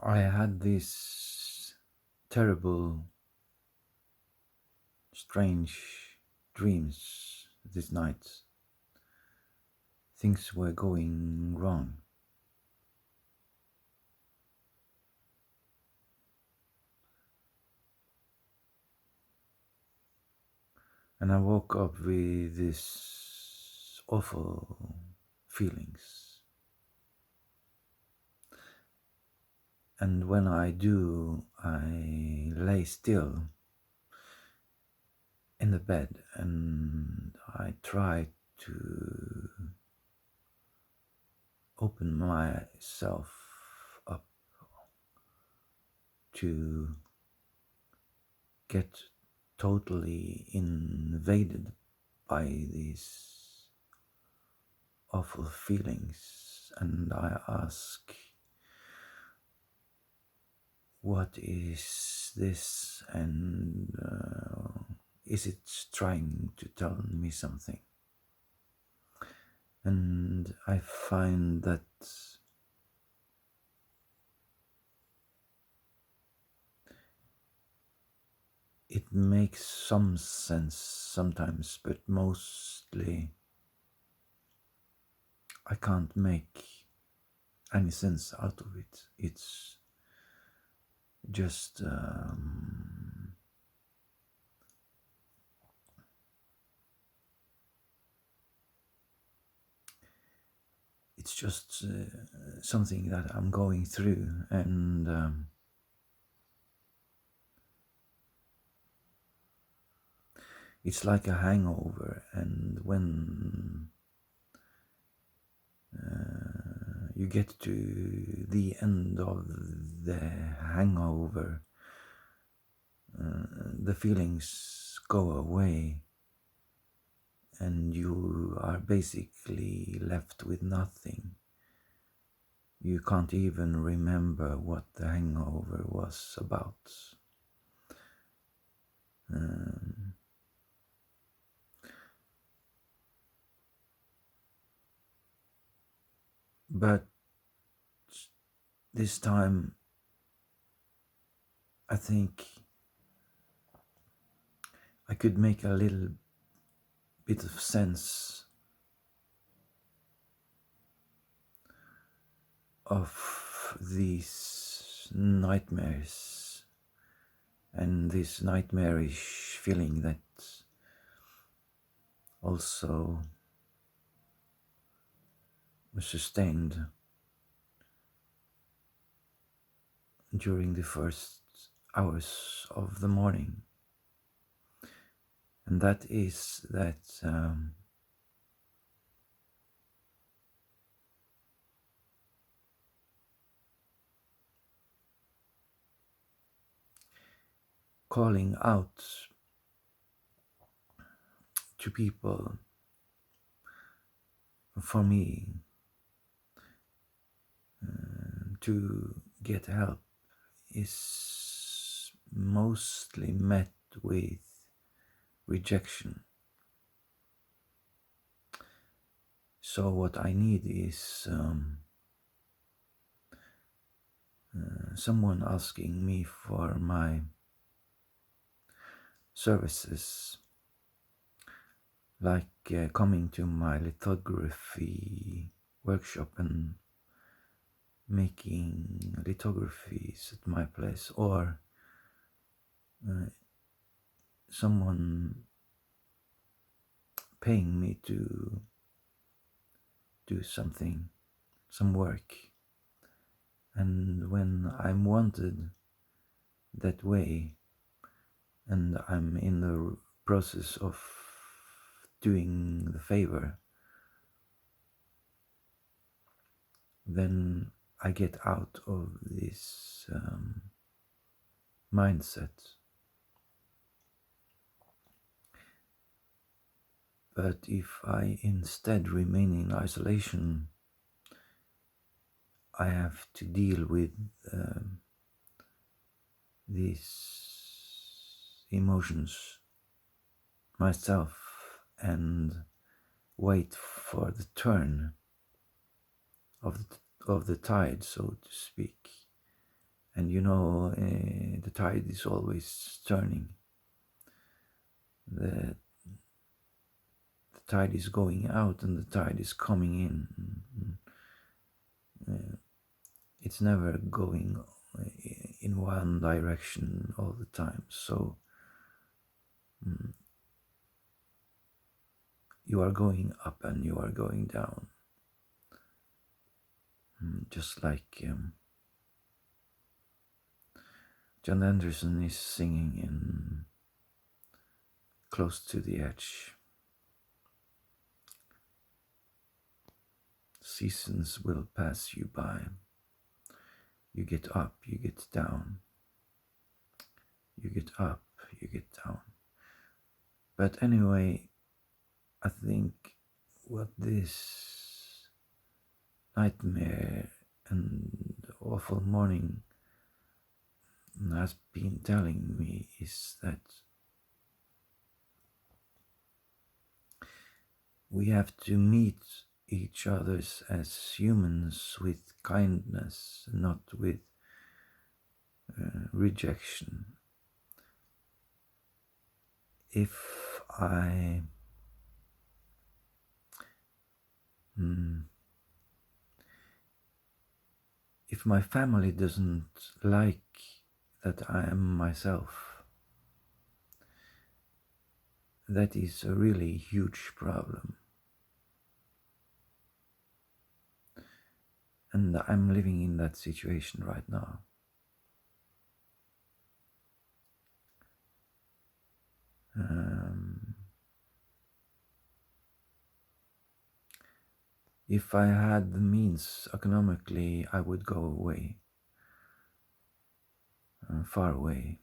I had these terrible, strange dreams this night. Things were going wrong. And I woke up with these awful feelings. And when I do, I lay still in the bed and I try to open myself up to get totally invaded by these awful feelings, and I ask, what is this, and is it trying to tell me something? And I find that it makes some sense sometimes, but mostly I can't make any sense out of it. It's just something that I'm going through, and it's like a hangover. And when you get to the end of the hangover, the feelings go away, and you are basically left with nothing. You can't even remember what the hangover was about. Um, but this time, I think I could make a little bit of sense of these nightmares and this nightmarish feeling that also was sustained during the first hours of the morning. And that is that calling out to people, for me, to get help is mostly met with rejection. So what I need is someone asking me for my services, like coming to my lithography workshop and making lithographies at my place, or someone paying me to do something, some work. And when I'm wanted that way, and I'm in the process of doing the favor, then I get out of this mindset. But if I instead remain in isolation, I have to deal with these emotions myself and wait for the turn of the tide, so to speak. And you know, the tide is always turning. The tide is going out and the tide is coming in. It's never going in one direction all the time. So you are going up and you are going down. Just like John Anderson is singing in Close to the Edge. Seasons will pass you by. You get up, you get down. You get up, you get down. But anyway, I think what this nightmare and awful morning has been telling me is that we have to meet each other as humans with kindness, not with rejection. If if my family doesn't like that I am myself, that is a really huge problem. And I'm living in that situation right now. If I had the means economically, I would go away, far away.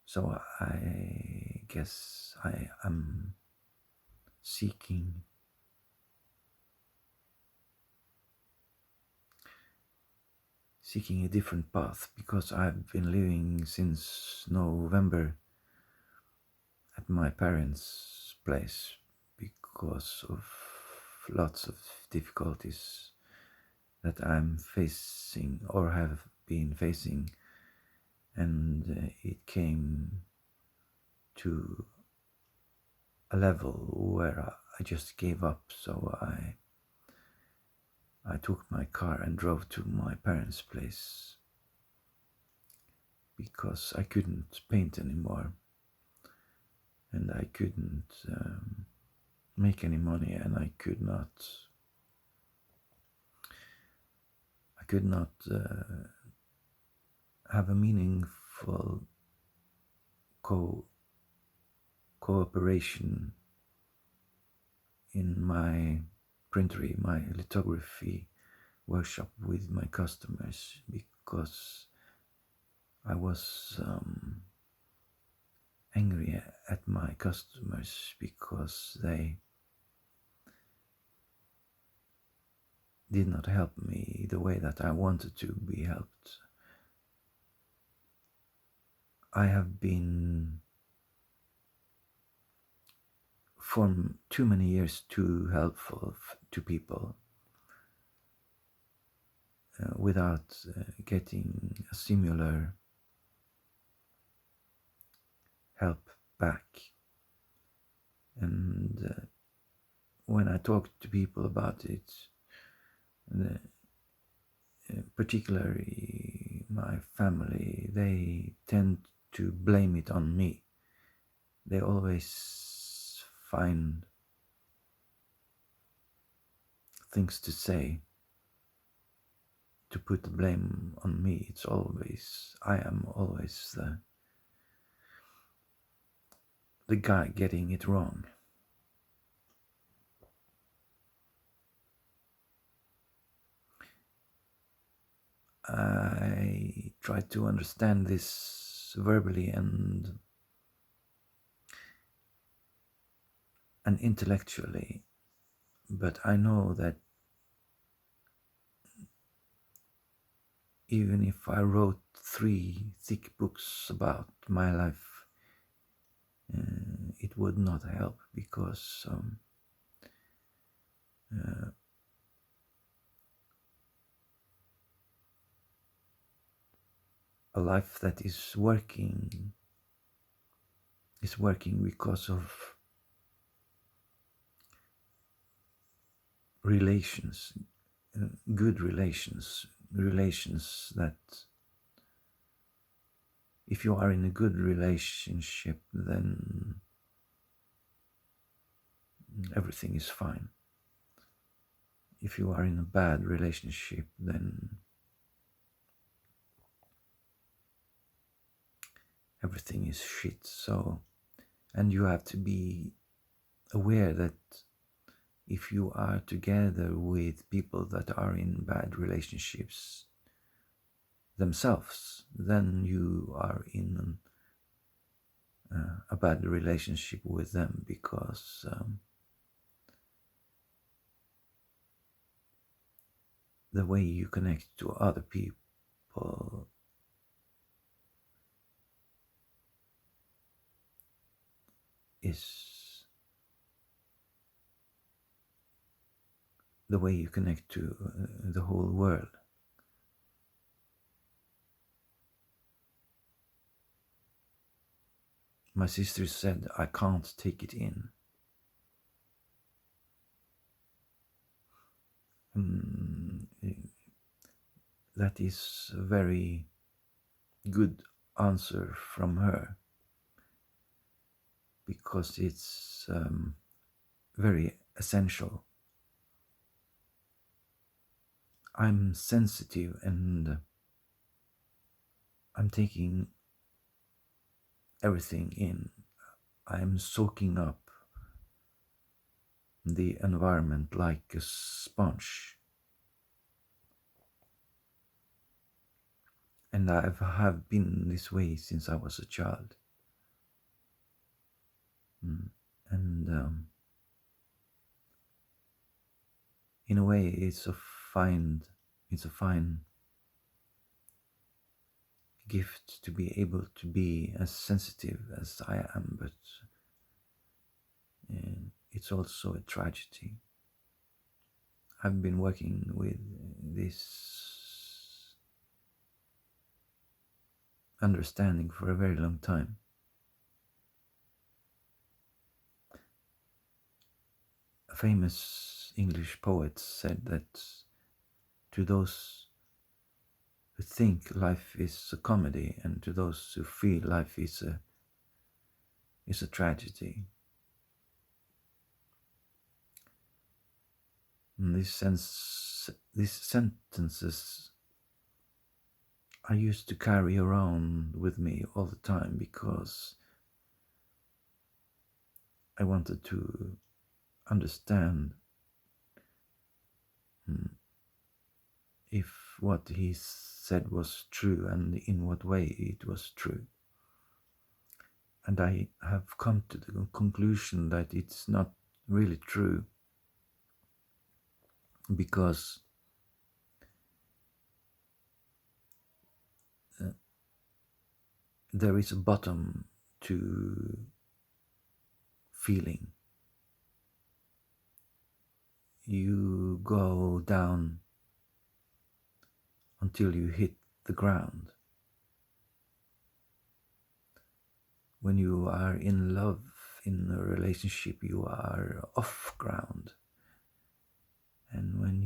So I guess I am seeking a different path, because I've been living since November at my parents' place because of lots of difficulties that I'm facing or have been facing, and it came to a level where I just gave up. So I took my car and drove to my parents' place because I couldn't paint anymore and I couldn't make any money, and I could not have a meaningful cooperation in my printery, my lithography workshop with my customers, because I was angry at my customers because they did not help me the way that I wanted to be helped. I have been for too many years too helpful to people without getting a similar help back. And when I talk to people about it, particularly my family, they tend to blame it on me. They always find things to say to put the blame on me. I am always the guy getting it wrong. I try to understand this verbally and intellectually, but I know that even if I wrote 3 thick books about my life, it would not help, because a life that is working because of relations, good relations that if you are in a good relationship, then everything is fine. If you are in a bad relationship, then everything is shit. So, and you have to be aware that if you are together with people that are in bad relationships themselves, then you are in a bad relationship with them, because the way you connect to other people is the way you connect to the whole world. My sister said, I can't take it in. That is a very good answer from her, because it's very essential. I'm sensitive and I'm taking everything in. I'm soaking up the environment like a sponge. And I have been this way since I was a child. And in a way, it's a fine gift to be able to be as sensitive as I am, but it's also a tragedy. I've been working with this understanding for a very long time. A famous English poet said that to those who think life is a comedy, and to those who feel life is a tragedy. And these sentences I used to carry around with me all the time, because I wanted to understand if what he said was true and in what way it was true. And I have come to the conclusion that it's not really true, because there is a bottom to feeling. You go down until you hit the ground. When you are in love, in a relationship, you are off ground. And when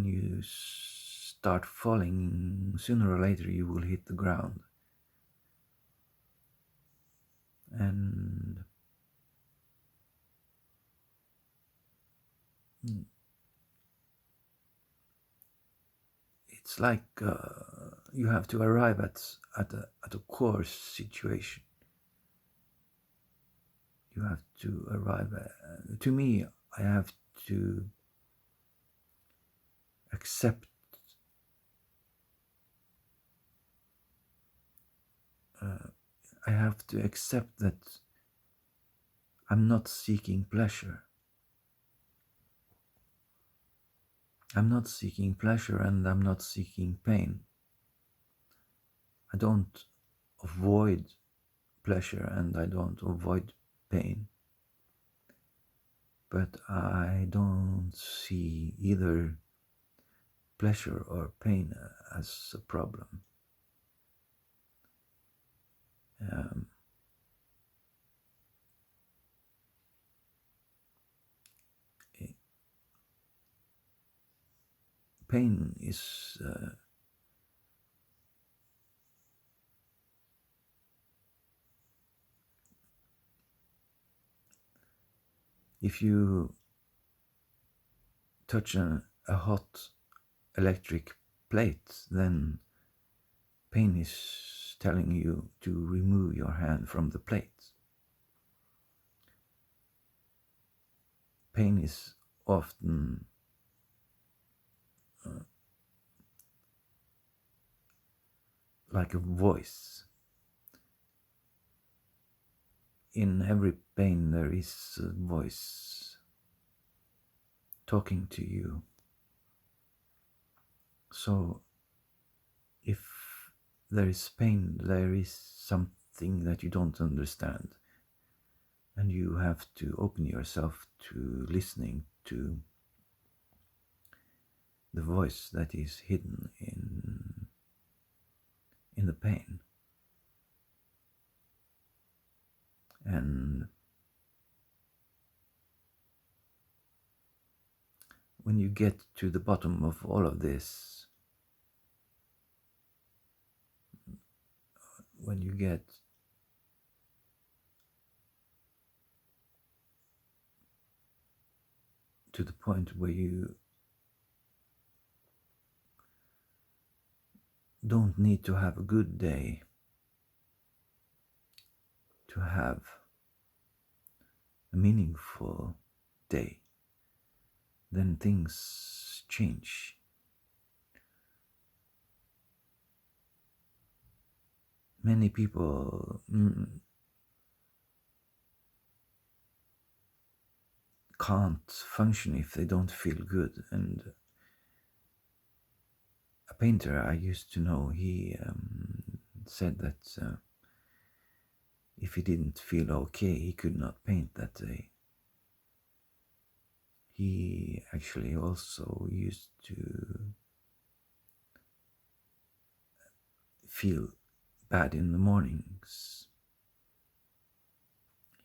you start falling, sooner or later you will hit the ground. And it's like you have to arrive at a core situation. You have to arrive to me, I have to accept that I'm not seeking pleasure. I'm not seeking pleasure, and I'm not seeking pain. I don't avoid pleasure, and I don't avoid pain. But I don't see either pleasure or pain as a problem. Um, Pain is if you touch a hot electric plate, then pain is telling you to remove your hand from the plate. Pain is often like a voice. In every pain, there is a voice talking to you. So, if there is pain, there is something that you don't understand, and you have to open yourself to listening to the voice that is hidden in the pain. And when you get to the bottom of all of this, when you get to the point where you don't need to have a good day to have a meaningful day, then things change. Many people can't function if they don't feel good. And a painter I used to know, he said that if he didn't feel okay, he could not paint that day. He actually also used to feel bad in the mornings.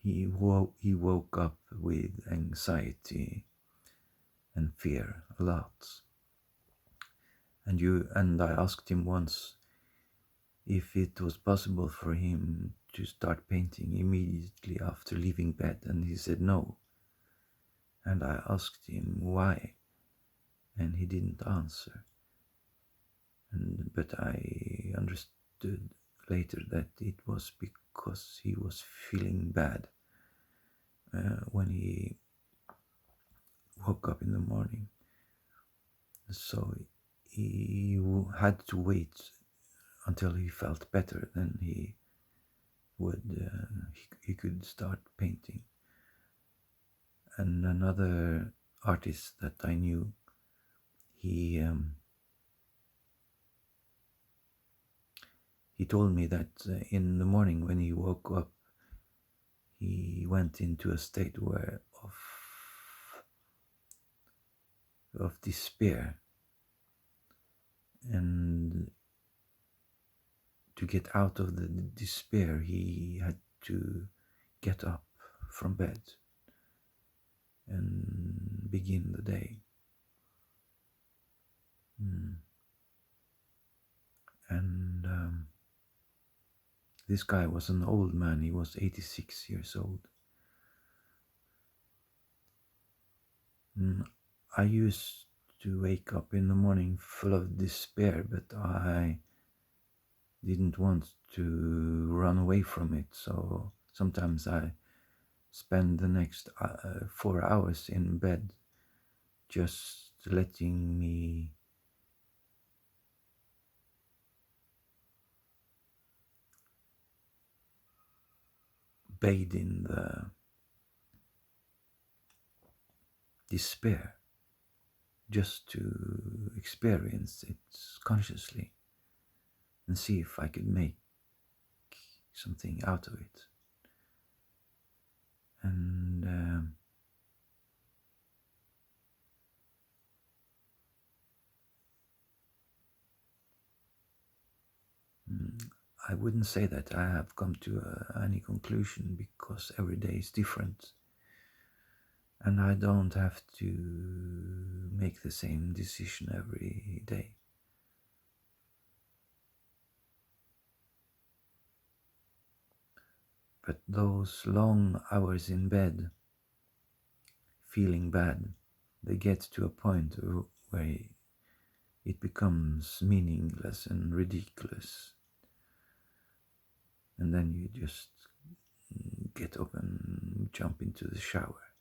He woke up with anxiety and fear a lot. And I asked him once if it was possible for him to start painting immediately after leaving bed, and he said no. And I asked him why, and he didn't answer. But I understood later that it was because he was feeling bad when he woke up in the morning. So he had to wait until he felt better, then he could start painting. And another artist that I knew, he told me that in the morning when he woke up, he went into a state of despair, and to get out of the despair, he had to get up from bed and begin the day. And this guy was an old man. He was 86 years old. I used to wake up in the morning full of despair, but I didn't want to run away from it. So sometimes I spend the next 4 hours in bed, just letting me bathe in the despair, just to experience it consciously and see if I could make something out of it. And I wouldn't say that I have come to any conclusion, because every day is different. And I don't have to make the same decision every day. But those long hours in bed, feeling bad, they get to a point where it becomes meaningless and ridiculous. And then you just get up and jump into the shower.